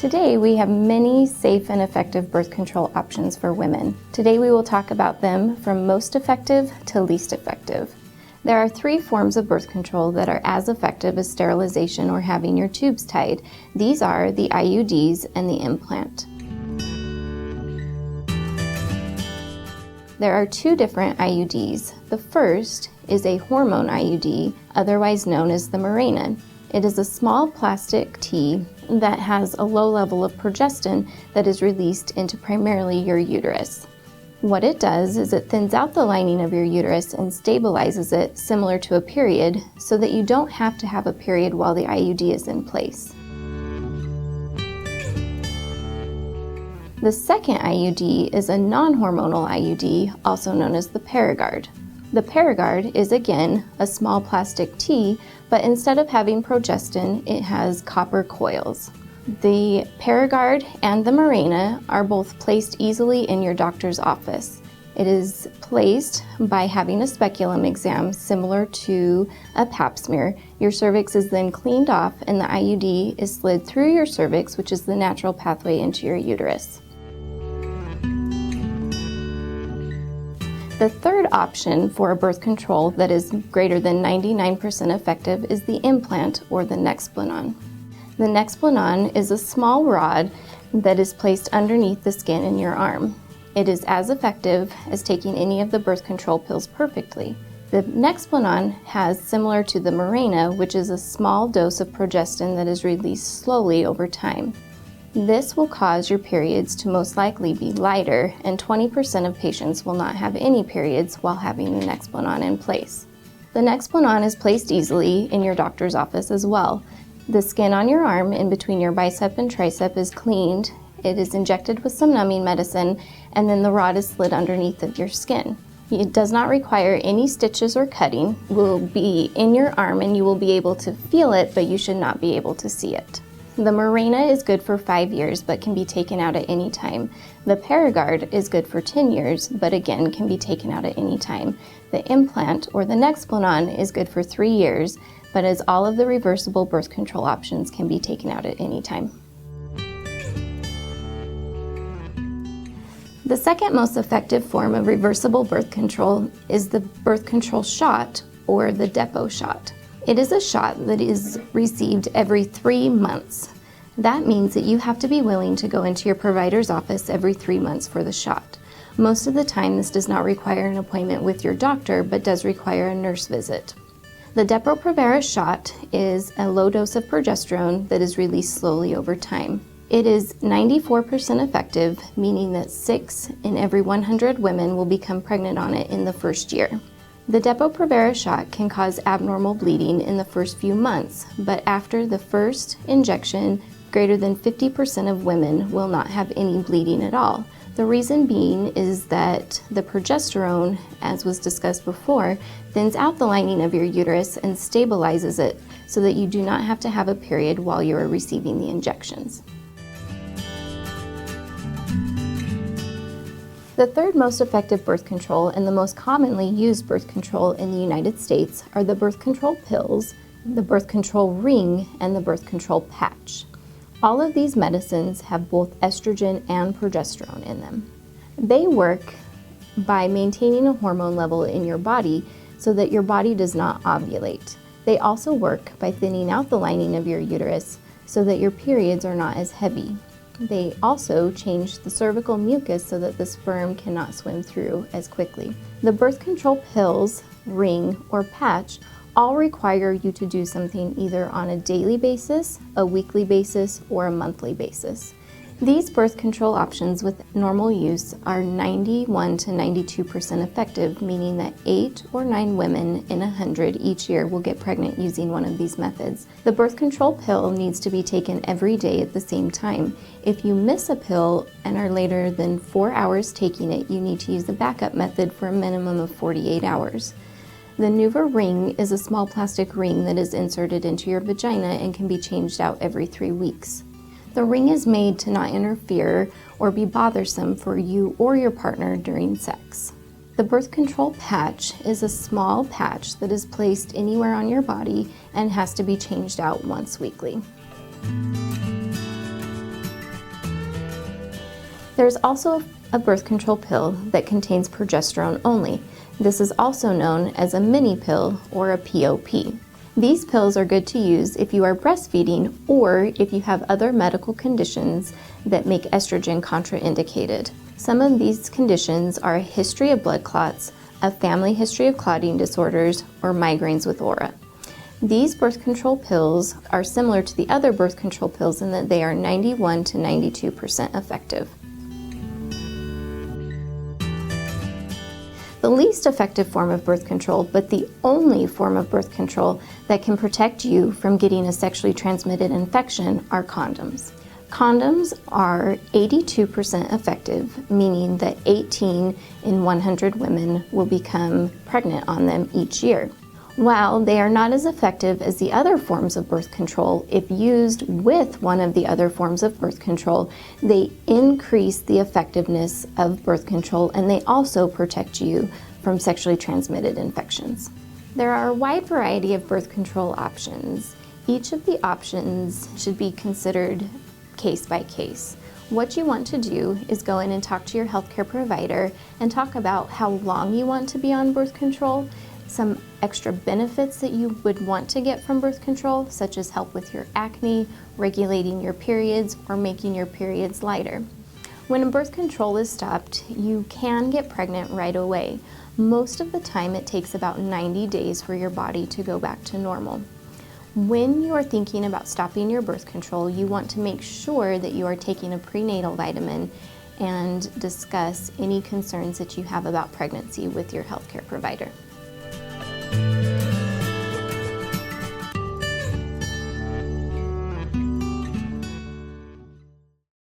Today we have many safe and effective birth control options for women. Today we will talk about them from most effective to least effective. There are 3 forms of birth control that are as effective as sterilization or having your tubes tied. These are the IUDs and the implant. There are 2 different IUDs. The first is a hormone IUD, otherwise known as the Mirena. It is a small plastic tee that has a low level of progestin that is released into primarily your uterus. What it does is it thins out the lining of your uterus and stabilizes it similar to a period so that you don't have to have a period while the IUD is in place. The second IUD is a non-hormonal IUD, also known as the Paragard. The Paragard is again a small plastic tee, but instead of having progestin, it has copper coils. The Paragard and the Mirena are both placed easily in your doctor's office. It is placed by having a speculum exam similar to a pap smear. Your cervix is then cleaned off and the IUD is slid through your cervix, which is the natural pathway into your uterus. The third option for a birth control that is greater than 99% effective is the implant or the Nexplanon. The Nexplanon is a small rod that is placed underneath the skin in your arm. It is as effective as taking any of the birth control pills perfectly. The Nexplanon has, similar to the Mirena, which is a small dose of progestin that is released slowly over time. This will cause your periods to most likely be lighter, and 20% of patients will not have any periods while having the Nexplanon in place. The Nexplanon is placed easily in your doctor's office as well. The skin on your arm in between your bicep and tricep is cleaned, it is injected with some numbing medicine, and then the rod is slid underneath of your skin. It does not require any stitches or cutting. It will be in your arm and you will be able to feel it, but you should not be able to see it. The Mirena is good for 5 years but can be taken out at any time. The Paragard is good for 10 years but again can be taken out at any time. The implant or the Nexplanon is good for 3 years, but as all of the reversible birth control options can be taken out at any time. The second most effective form of reversible birth control is the birth control shot or the Depo-Shot. It is a shot that is received every 3 months. That means that you have to be willing to go into your provider's office every 3 months for the shot. Most of the time, this does not require an appointment with your doctor, but does require a nurse visit. The Depo-Provera Shot is a low dose of progesterone that is released slowly over time. It is 94% effective, meaning that 6 in every 100 women will become pregnant on it in the first year. The Depo-Provera Shot can cause abnormal bleeding in the first few months, but after the first injection, greater than 50% of women will not have any bleeding at all. The reason being is that the progesterone, as was discussed before, thins out the lining of your uterus and stabilizes it so that you do not have to have a period while you are receiving the injections. The third most effective birth control and the most commonly used birth control in the United States are the birth control pills, the birth control ring, and the birth control patch. All of these medicines have both estrogen and progesterone in them. They work by maintaining a hormone level in your body so that your body does not ovulate. They also work by thinning out the lining of your uterus so that your periods are not as heavy. They also change the cervical mucus so that the sperm cannot swim through as quickly. The birth control pills, ring, or patch all require you to do something either on a daily basis, a weekly basis, or a monthly basis. These birth control options with normal use are 91 to 92% effective, meaning that 8 or 9 women in 100 each year will get pregnant using one of these methods. The birth control pill needs to be taken every day at the same time. If you miss a pill and are later than 4 hours taking it, you need to use the backup method for a minimum of 48 hours. The Nuva ring is a small plastic ring that is inserted into your vagina and can be changed out every 3 weeks. The ring is made to not interfere or be bothersome for you or your partner during sex. The birth control patch is a small patch that is placed anywhere on your body and has to be changed out once weekly. There's also a birth control pill that contains progesterone only. This is also known as a mini pill or a POP. These pills are good to use if you are breastfeeding or if you have other medical conditions that make estrogen contraindicated. Some of these conditions are a history of blood clots, a family history of clotting disorders, or migraines with aura. These birth control pills are similar to the other birth control pills in that they are 91 to 92% effective. The least effective form of birth control, but the only form of birth control that can protect you from getting a sexually transmitted infection, are condoms. Condoms are 82% effective, meaning that 18 in 100 women will become pregnant on them each year. While they are not as effective as the other forms of birth control, if used with one of the other forms of birth control, they increase the effectiveness of birth control, and they also protect you from sexually transmitted infections. There are a wide variety of birth control options. Each of the options should be considered case by case. What you want to do is go in and talk to your healthcare provider and talk about how long you want to be on birth control, some extra benefits that you would want to get from birth control, such as help with your acne, regulating your periods, or making your periods lighter. When birth control is stopped, you can get pregnant right away. Most of the time it takes about 90 days for your body to go back to normal. When you are thinking about stopping your birth control, you want to make sure that you are taking a prenatal vitamin and discuss any concerns that you have about pregnancy with your healthcare provider.